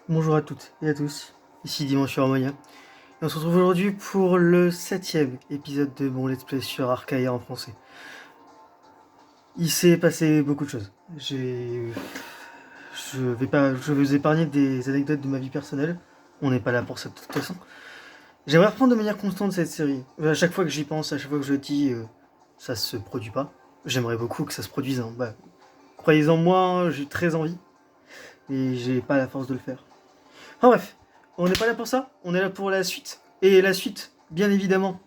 Bonjour à toutes et à tous, ici Dimension Harmonia. Et on se retrouve aujourd'hui pour le 7ème épisode de mon let's play sur Arcaea en français. Il s'est passé beaucoup de choses. Je vais vous épargner des anecdotes de ma vie personnelle. On n'est pas là pour ça de toute façon. J'aimerais reprendre de manière constante cette série. À chaque fois que j'y pense, à chaque fois que je dis, ça se produit pas. J'aimerais beaucoup que ça se produise. Hein. Croyez en moi, hein, j'ai très envie. Et j'ai pas la force de le faire. Enfin bref, on n'est pas là pour ça, on est là pour la suite. Et la suite, bien évidemment.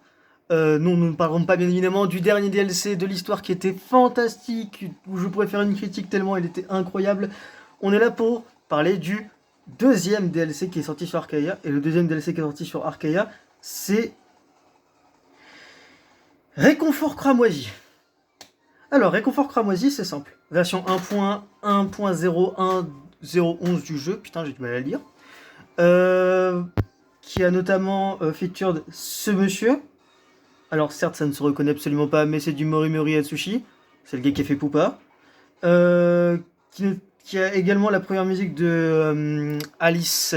Non, nous ne parlerons pas bien évidemment du dernier DLC de l'histoire qui était fantastique, où je pourrais faire une critique tellement il était incroyable. On est là pour parler du deuxième DLC qui est sorti sur Arcaea. Et le deuxième DLC qui est sorti sur Arcaea, c'est Réconfort Cramoisi. Alors, Réconfort Cramoisi, c'est simple. Version 1.1.01011 du jeu, putain j'ai du mal à lire. Qui a notamment featured ce monsieur. Alors certes, ça ne se reconnaît absolument pas, mais c'est du Morimori Atsushi. C'est le gars qui a fait Poupa. Qui a également la première musique de Alice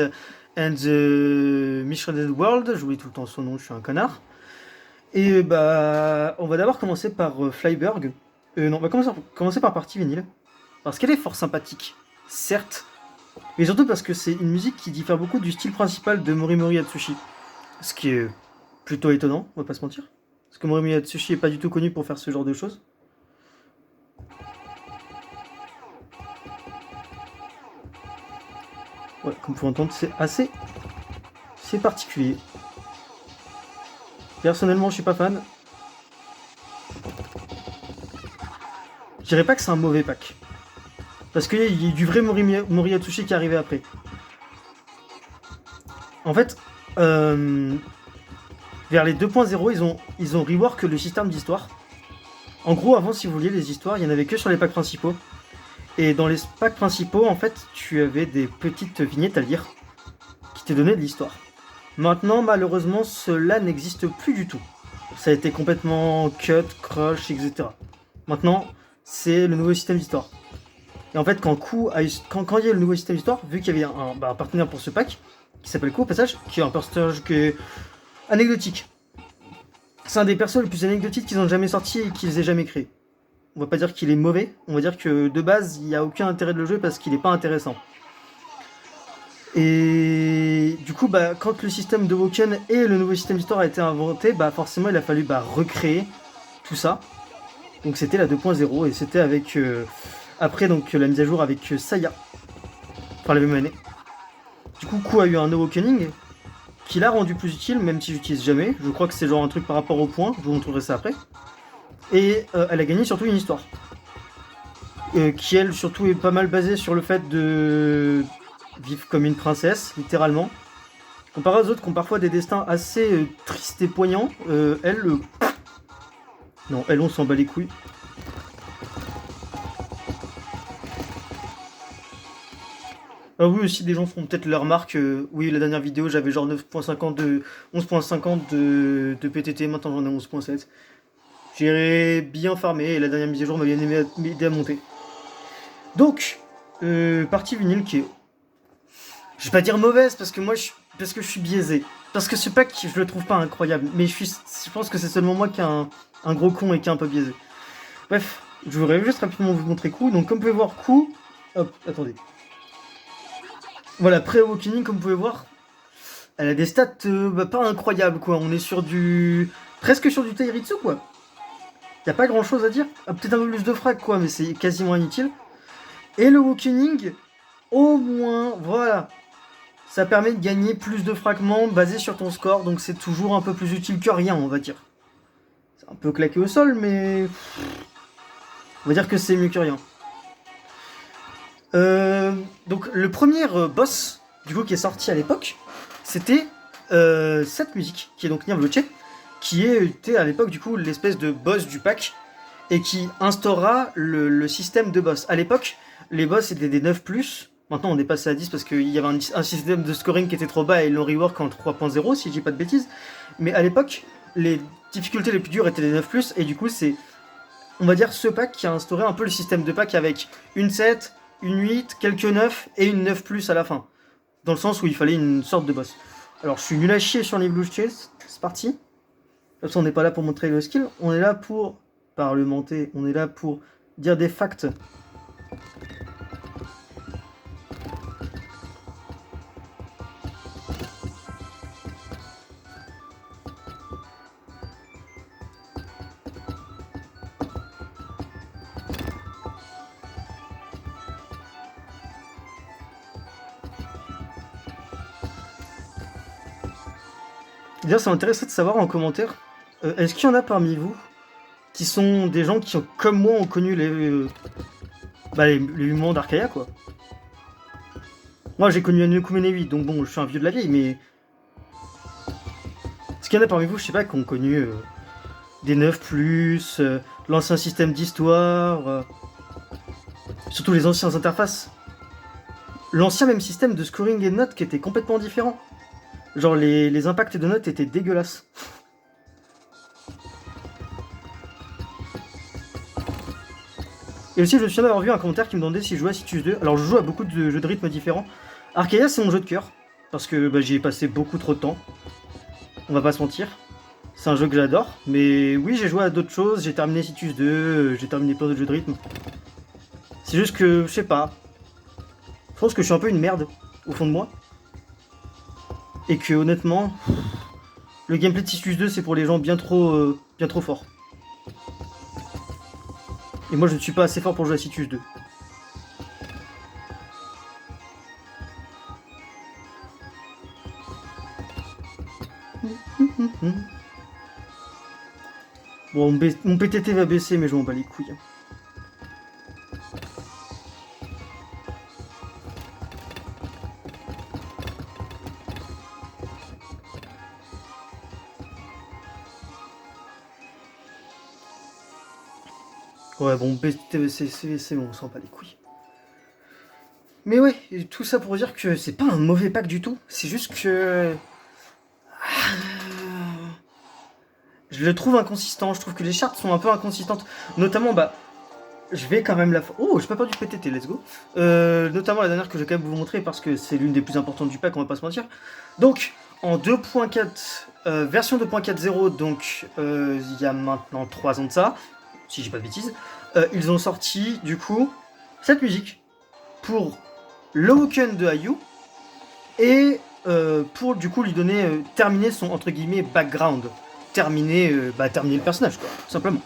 and the Mishrated World. J'oublie tout le temps son nom, je suis un connard. Et on va d'abord commencer par Flyberg. Non, on va commencer par Partie Vinyle. Parce qu'elle est fort sympathique, certes. Mais surtout parce que c'est une musique qui diffère beaucoup du style principal de Morimori Atsushi. Ce qui est plutôt étonnant, on va pas se mentir. Parce que Morimori Atsushi est pas du tout connu pour faire ce genre de choses. Ouais, comme vous pouvez entendre, c'est assez... c'est particulier. Personnellement, je suis pas fan. Je dirais pas que c'est un mauvais pack. Parce qu'il y a du vrai Morimori Atsushi qui est arrivé après. En fait, vers les 2.0, ils ont rework le système d'histoire. En gros, avant, si vous vouliez, les histoires, il n'y en avait que sur les packs principaux. Et dans les packs principaux, en fait, tu avais des petites vignettes à lire qui te donnaient de l'histoire. Maintenant, malheureusement, cela n'existe plus du tout. Ça a été complètement cut, crush, etc. Maintenant, c'est le nouveau système d'histoire. Et en fait, quand il y a le nouveau système d'histoire, vu qu'il y avait un partenaire pour ce pack, qui s'appelle Kou au passage, qui est un personnage qui est anecdotique. C'est un des persos les plus anecdotiques qu'ils ont jamais sorti et qu'ils aient jamais créé. On va pas dire qu'il est mauvais, on va dire que de base, il n'y a aucun intérêt de le jouer parce qu'il n'est pas intéressant. Et du coup, quand le système de Woken et le nouveau système d'histoire a été inventé, forcément, il a fallu recréer tout ça. Donc c'était la 2.0 et c'était avec... après, donc, la mise à jour avec Saya. Enfin, la même année. Du coup, Kou a eu un Awakening qui l'a rendu plus utile, même si j'utilise jamais. Je crois que c'est genre un truc par rapport au point, je vous montrerai ça après. Et elle a gagné surtout une histoire. Qui elle surtout est pas mal basée sur le fait de vivre comme une princesse, littéralement. Comparé aux autres qui ont parfois des destins assez tristes et poignants, non, elle on s'en bat les couilles. Ah oui, aussi des gens feront peut-être leur remarque. Oui, la dernière vidéo, j'avais genre 9.50 de 11.50 de PTT, maintenant j'en ai 11.7. J'ai bien farmé et la dernière mise à jour m'a bien aidé à monter. Donc, partie vinyle qui est... je vais pas dire mauvaise parce que parce que je suis biaisé. Parce que ce pack, je le trouve pas incroyable. Mais je pense que c'est seulement moi qui est un gros con et qui est un peu biaisé. Bref, je voudrais juste rapidement vous montrer Kou. Donc comme vous pouvez voir, Kou... hop, attendez. Voilà, pré-awakening, comme vous pouvez voir, elle a des stats pas incroyables, quoi. On est sur du... presque sur du Tairitsu, quoi. Y a pas grand chose à dire. Peut-être un peu plus de frag, quoi, mais c'est quasiment inutile. Et le awakening, au moins, voilà. Ça permet de gagner plus de fragments basés sur ton score, donc c'est toujours un peu plus utile que rien, on va dire. C'est un peu claqué au sol, mais... on va dire que c'est mieux que rien. Donc le premier boss, du coup, qui est sorti à l'époque, c'était cette musique, qui est donc Niamloche, qui était à l'époque, du coup, l'espèce de boss du pack, et qui instaura le système de boss. À l'époque, les boss étaient des 9+, maintenant on est passé à 10 parce qu'il y avait un système de scoring qui était trop bas et ils l'ont rework en 3.0, si je dis pas de bêtises. Mais à l'époque, les difficultés les plus dures étaient des 9+, et du coup c'est, on va dire, ce pack qui a instauré un peu le système de pack avec une 7, une 8, quelques 9 et une 9+ à la fin. dans le sens où il fallait une sorte de boss. Alors je suis nul à chier sur les Blue Chase, c'est parti. Comme ça on n'est pas là pour montrer le skill, on est là pour parlementer, on est là pour dire des facts. D'ailleurs, ça m'intéresserait de savoir en commentaire, est-ce qu'il y en a parmi vous qui sont des gens qui, comme moi, ont connu les moments d'Arcaea, quoi. Moi, j'ai connu Anokumene 8, donc bon, je suis un vieux de la vieille, mais... Est-ce qu'il y en a parmi vous, je sais pas, qui ont connu des 9+, l'ancien système d'histoire, surtout les anciennes interfaces. L'ancien même système de scoring et de notes qui était complètement différent. Genre les impacts de notes étaient dégueulasses. Et aussi je me souviens d'avoir vu un commentaire qui me demandait si je jouais à Citus 2. Alors je joue à beaucoup de jeux de rythme différents. Arcaea c'est mon jeu de cœur. Parce que j'y ai passé beaucoup trop de temps. On va pas se mentir. C'est un jeu que j'adore. Mais oui j'ai joué à d'autres choses. J'ai terminé Citus 2. J'ai terminé plein d'autres jeux de rythme. C'est juste que, je sais pas. Je pense que je suis un peu une merde au fond de moi. Et que honnêtement, le gameplay de Citus 2 c'est pour les gens bien trop forts. Et moi je ne suis pas assez fort pour jouer à Citus 2. Bon, mon PTT va baisser mais je m'en bats les couilles. Ouais, bon, c'est bon, on s'en bat les couilles. Mais ouais, tout ça pour dire que c'est pas un mauvais pack du tout. C'est juste que... Je le trouve inconsistant. Je trouve que les chartes sont un peu inconsistantes. Notamment, je vais quand même la... Oh, j'ai pas perdu PTT, let's go. Notamment la dernière que je vais quand même vous montrer parce que c'est l'une des plus importantes du pack, on va pas se mentir. Donc, en 2.4, version 2.4.0, donc il y a maintenant 3 ans de ça, si j'ai pas de bêtises, ils ont sorti du coup cette musique pour l'Awoken de Ayu et pour du coup lui donner, terminer son entre guillemets background, terminer le personnage quoi, tout simplement.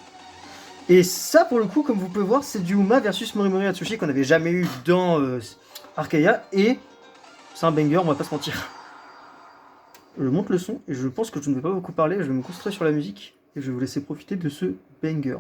Et ça pour le coup comme vous pouvez voir c'est du Uma versus Morimori Atsushi qu'on n'avait jamais eu dans Arcaea et c'est un banger on va pas se mentir. Je monte le son et je pense que je ne vais pas beaucoup parler, je vais me concentrer sur la musique et je vais vous laisser profiter de ce banger.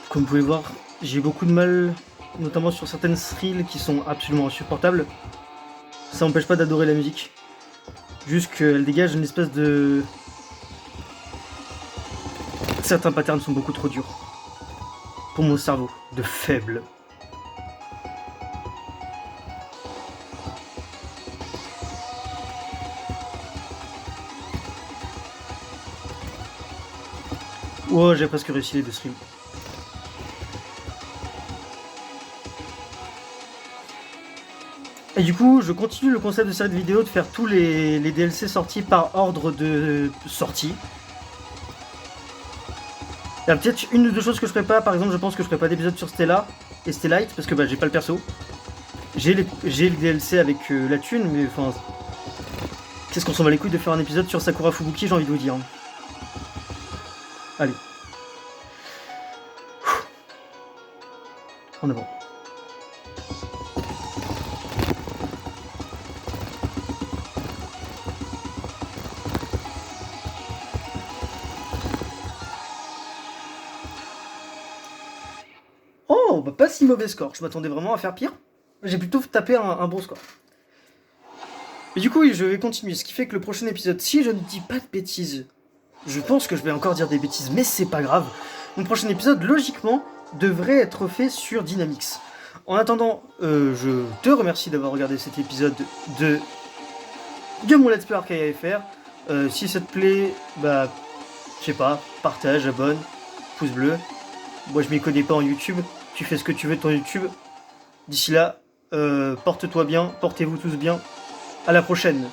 Comme vous pouvez voir, j'ai beaucoup de mal, notamment sur certaines thrills qui sont absolument insupportables. Ça n'empêche pas d'adorer la musique. Juste qu'elle dégage une espèce de... Certains patterns sont beaucoup trop durs. Pour mon cerveau, de faible. Oh, j'ai presque réussi les deux streams. Et du coup, je continue le concept de cette vidéo de faire tous les DLC sortis par ordre de sortie. Il y a peut-être une ou deux choses que je ferai pas. Par exemple, je pense que je ferai pas d'épisode sur Stella et Stellite parce que bah, j'ai pas le perso. J'ai le DLC avec la thune, mais enfin. Qu'est-ce qu'on s'en bat les couilles de faire un épisode sur Sakura Fubuki, j'ai envie de vous dire. Allez. En avant. Oh, bah pas si mauvais score. Je m'attendais vraiment à faire pire. J'ai plutôt tapé un bon score. Et du coup, oui, je vais continuer. Ce qui fait que le prochain épisode, si je ne dis pas de bêtises, je pense que je vais encore dire des bêtises, mais c'est pas grave. Mon prochain épisode, logiquement, devrait être fait sur Dynamix. En attendant, je te remercie d'avoir regardé cet épisode de mon Let's Play Arcaia FR. Si ça te plaît, bah, je sais pas, partage, abonne, pouce bleu. Moi, je m'y connais pas en YouTube. Tu fais ce que tu veux de ton YouTube. D'ici là, porte-toi bien, portez-vous tous bien. À la prochaine.